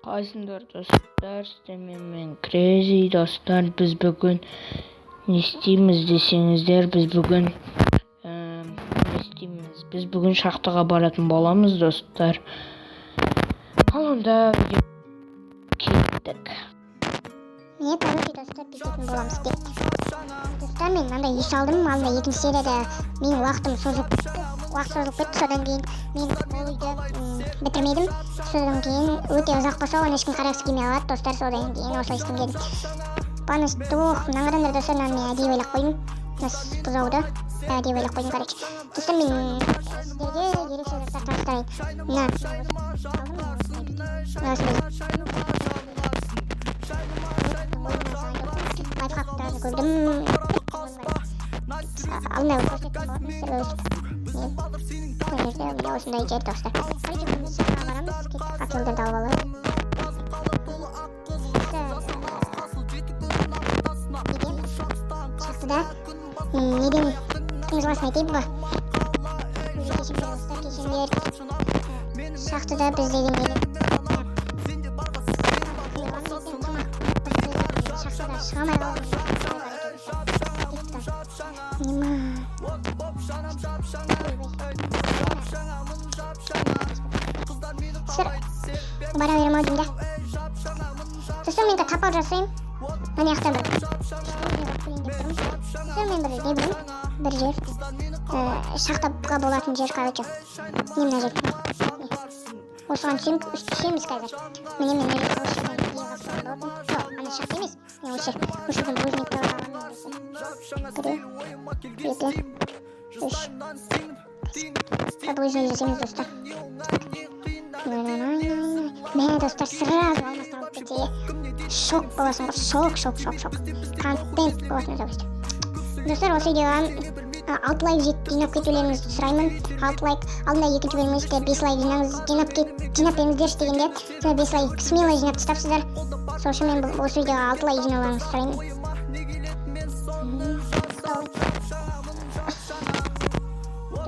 Қайсыңдар достар, мен Crazy достар. Біз бүгін не істейміз десеңіздер, біз бүгін Біз бүгін шахтаға баратын боламыз достар. Ал онда видео кеттік. Міне короче достар, біз кететін боламыз. Достар, мен мынандай еш алдым. Алдында екінші серияда менің уақыт созылып кетті. Содан кейін мен ол үйді бітірмедім. Содан кейін өте ұзақ болса, оны ешкім қарағысы келмей қалады достар. Содан кейін осылай істегім келді. Мына адамдар достар, мен әдейі ойлап қойдым. Бұзауды әдейі ойлап қойдым, короче. Достар, мен сіздерге ерекше заттар таныстырайын. Лайфхактарды көрдім. Алдында осындай жер достар. Біз шаққа барамыз, факелдерді алып алайық. Шақтыда неден кім жыласын айтайын ба? Кешендер. Шақтыда біз деген еден. Шақтыда шығамай қалдым. Бара берем ау деймін да. Достар, мен тапап жасаймын. Мына жақтан бір жер шақтапқа болатын жер, короче. Мына жер. Осыған түсеміз қазір. Міне мен ана шақта емес. Осы жерден бөжнекті алғанмын. 1, 2, 3. Бөжнек жасаймыз достар. Мені достар сразу алмастан алып кетсе шок боласың ғой, шок. Контент боласың өз. Достар, осы видеоға 6 лайк жинап кетулеріңізді сұраймын. 6 лайк, алдында екінші бөлімімізде 5 лайк жинап беріңіздерші дегенде, 5 лайк смело жинап тастапсыздар. Сол үшін мен осы видеоға 6 лайк жинауларыңызды сұраймын.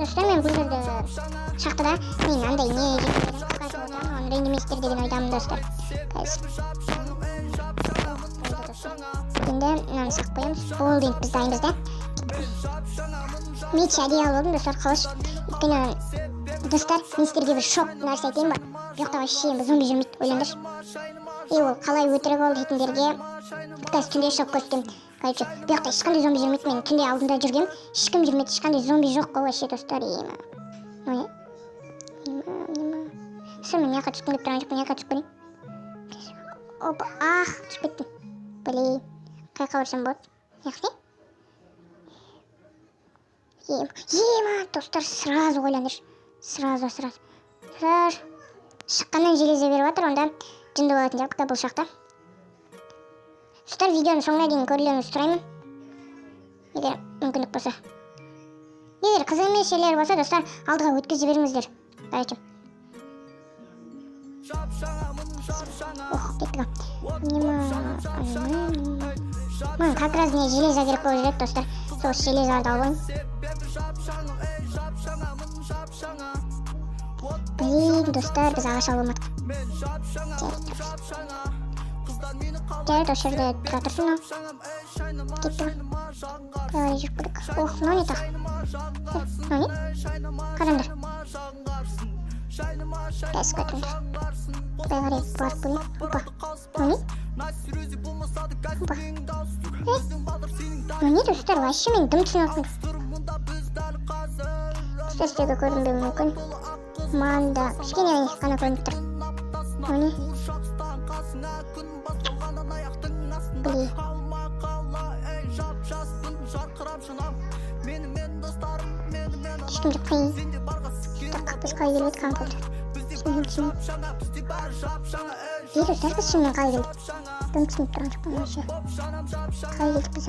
Достар, мен бұл жерде шақтыда мен андай не оны рендеместер деген ойдамын достар. Енді мынаны сақ қоямыз. Болды, енді біз дайынбыз да. Меч әдейі алып алдым достар, қылыш. Өйткені достар, мен сіздерге бір шок нәрсе айтайын ба? Бұл жақта вообще зомби жүрмейді, ойлаңдаршы. Ол қалай өтірік ол дейтіндерге қазір түнде шок көрсетемін. Короче, бұл жақта ешқандай зомби жүрмейді. Мен түнде алдында жүргем, ешкім жүрмейді, ешқандай зомби жоқ қой вообще достар. Мен яққа түскім келіп тұрған жоқпын, яққа түсіп көрейін. Опа, түсіп кеттім. Блин, қайқа барсам болады? Яққа? Достар, сразу ойландыршы. Сразу. Шыққаннан железе беріп жатыр, онда жынды болатын жақта бұл шақта. Достар, видеоның соңына дейін көрулеріңізді сұраймын. Егер мүмкіндік болса. Егер қызық емес жерлер болса, достар, алдыға өткізіп жіберіңіздер. Короче. Кеттіға. Маған как раз не железа керек болып жүреді, достар. Сол железарды алайын. Блин, достар, біз ағаш алып алмадық. Жарайды, осы жерде тұра тұрсын ау. Кеттіға. Қалай жүріп көрік. Мынау не тақ? Мынау не? Қараңдар. Бәс көтіңдір. Құдай қарай барып көрейін. Опа. Мынау не? Опа. Мынау не достар? Вообще мен дым түсініп достар, сіздерге көрінбеуі мүмкін. Манда кішкене ғана көрініп тұр. Мынау не? Блин. Ешкім жоқ қайын. Біз қалай келіп еді қаңқылды. Достар, біз шынымен қалай келдік. Дым түсініп тұрған жоқпын вообще. Қалай келдік біз,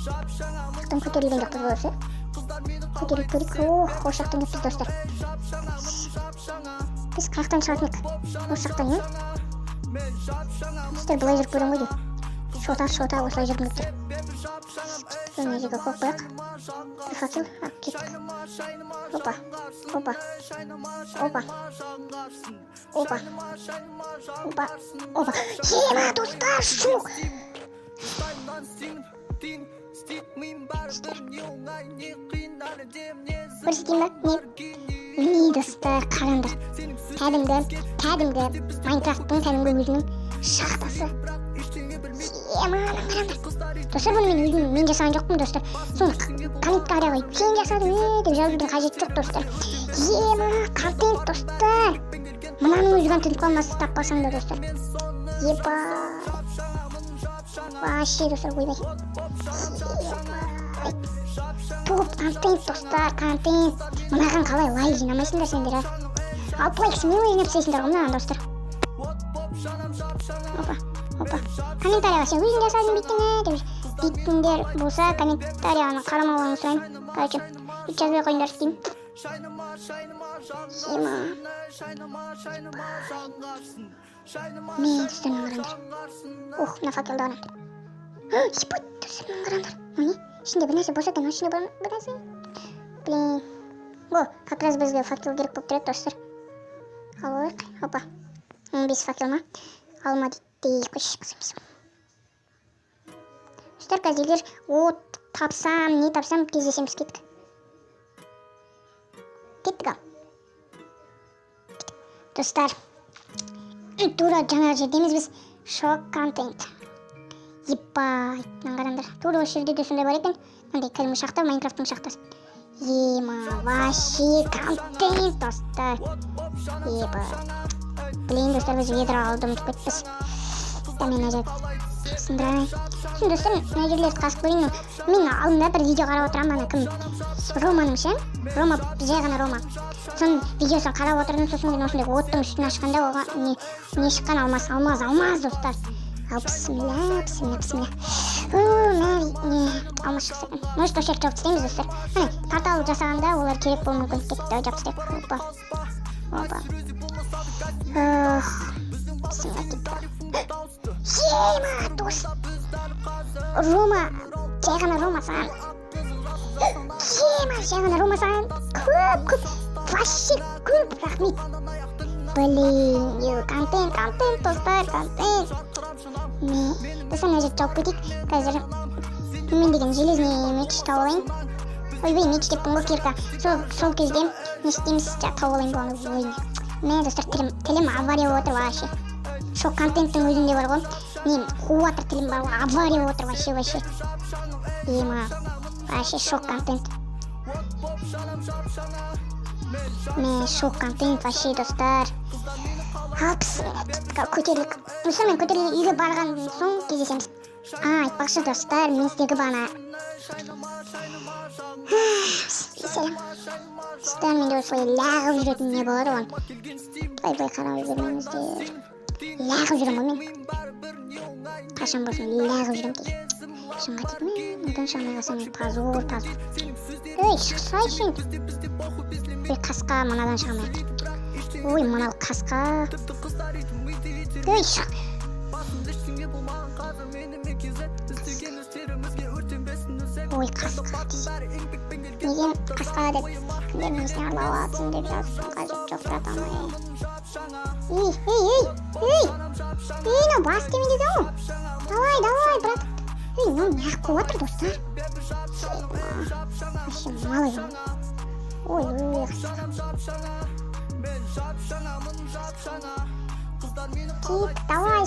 жақтан көтерілген жоқпыз болысы. Көтеріліп көрейік. Осы жақтан кеппіз достар. Біз қаяқтан шығатын ек? Осы жақтан не? Достар, бұлай жүріп көрем ғой дейм. шота осылай жүргім келіп тұр. Мына жерге қойып қояйық. Факел алып кеттік. Опа. Ема, достар, шоқ. Бір істейін ба? Міне достар, қараңдар. Кәдімгі Майнкрафттың кәдімгі өзінің шахтасы. Ема, қараңдар. Достар, бұны мен жасаған жоқпын, достар. Соны комментарияға сен жасадың деп жазудың қажеті жоқ, достар. Ема, контент, достар. Мынаның өзі контент қалмасы таппасаң да, достар. Епа. Вообще, достар, ойбай. Топ контент, достар, контент. Мынаған қалай лайк жинамайсыңдар сендер, а? Алып лайксың, мен ойнап істейсіңдер ғой мынаған, достар. Опа. Комментарияға сен өзің жасадың дейтіндер болса, комментарияны қарамауын сұрайын. Короче, ит жазбай қойыңдар істеймін. Ема. Мен достармен қараңдар. Мына факелді қараңдар. Ебать, достармен қараңдар. Оны, ішінде бір нәрсе болса екен, ішінде бір нәрсе. Блин. Как раз бізге факел керек болып тұрады, достар. Алайық. Опа. 15 факел ма? Алма дейді. Қойшы. Достар, қазір от тапсам, не тапсам, кездесеміз. Кеттік. Достар, тура жаңа жердеміз біз. Шок контент. Епай, қараңдар. Тура осы жерде де сондай бар екен. Мындай кәдімгі шахта, Майнкрафттың шахтасы. Ема, вообще контент, достар. Епа. Блин, достар, біз ведра алды ұмытып кетіппіз. Мен ажат сындырай. Сосын достар, мына жерлерді қасып көрейін. Мен алдында бір видео қарап отырамын, ана кім? Романың ше? Рома, жай ғана Рома. Соның видеосын қарап отырдым, сосын мен осындай оттың үстін ашқанда оған не шыққан? Алмаз, достар. Ал, бісміллә. Алмаз шықса екен. Может, осы жерді жауып тастаймыз, достар. Міне, портал жасағанда олар керек болуы мүмкін. Кетті, жауып тастайық. Опа. Бісміллә, кетті. Ема, дос. Рома, жай ғана Рома саған. Көп. Вообще көп, рахмет. Блин, контент, достар, контент. Достар, мына жерді жауып кетейік. Қазір мен деген железный меч тауып алайын. Ойбай, меч деппін ғой, кирка. Сол кезде не істейміз, тауып алайын болғаны ойын. Мен, достар, тілім авария отыр, вообще. Шок контенттің өзінде бар ғой. Мен қуатыр тілім бар ғой, авария отыр, вообще. Ема, вообще шок контент. Мен шок контент, вообще, достар. Апс, көтерілік. Достар, мен көтерілік үйге барған соң кездесеміз. Айтпақшы, достар, мен сіздегі бана. Селем. Достар, менде осылай лағып жүретін не болады оған. Бай қарап жүрмеңіздер. Лағып жүрем ғой мен. Қашан болсын лағып жүрем дейді. Шынға дейді мен, одан шамай қалсам мен пазур. Ой, шықсайшын. Қасқа манадан шамайды. Ой, манал қасқа. Ой, шық. Ой, қасқа дейді. Неден қасқа деп кімдер немесіне арлау атсын деп жазсын. Қажет жоқ, братан. Ей, мынау бас демен деді ғой. Давай, брат. Мынау неғып қуатыр, достар. Вообще, малы жон. Ой, қасқа. Кит, давай.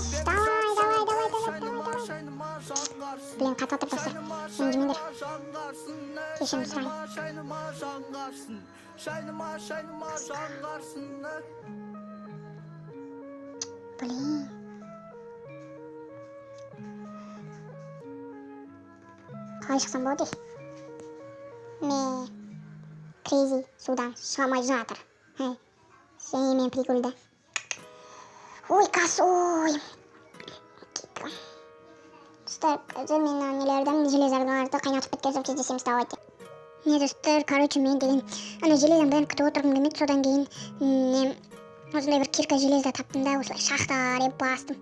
Блин, қататыр, достар. Ренжімеңдер. Кешірім сұрайын. Блин. Қалай шықсам болады? Крейзи судан шығамай жатыр. Және мен прикольда. Ой, косой. Достар, қазір мен нелерден железардыларды қайнатып біткізіп кездесеміз давайте. Не, достар, короче, мен деген ана желездің бәрін күтіп отырғым келмеді. Содан кейін осындай бір кирка железді таптым да, осылай шахта деп бастым.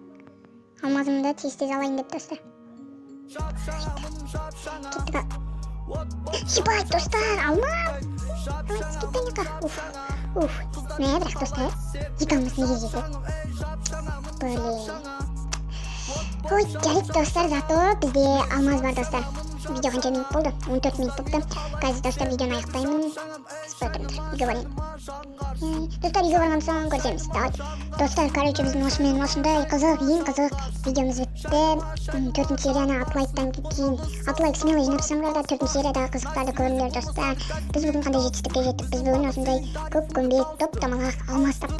Алмазымды тез алайын деп, достар. Кеттік ал. Ебать, достар, алмам. Давай, біз кетпейік ал. Не, бірақ достар, екеуміз неге жесек? Блин. Ой, жарайды достар, зато бізде алмаз бар достар. Видео қанша минут болды? 14 минут болыпты. Қазір достар видеоны аяқтаймын. Смотрыңдар, үйге барайын. Достар, үйге барған соң көрсеміз. Давай. Достар, короче, біздің осындай қызық, ең қызық видеомыз бітті. 4-ші серияны 6 лайктан кейін 6 лайк смело жинапсаңдар да 4-ші сериядағы қызықтарды көріңдер достар. Біз бүгін қандай жетістікке жеттік? Біз бүгін осындай көп көмбек топ-томалақ алмас таптық.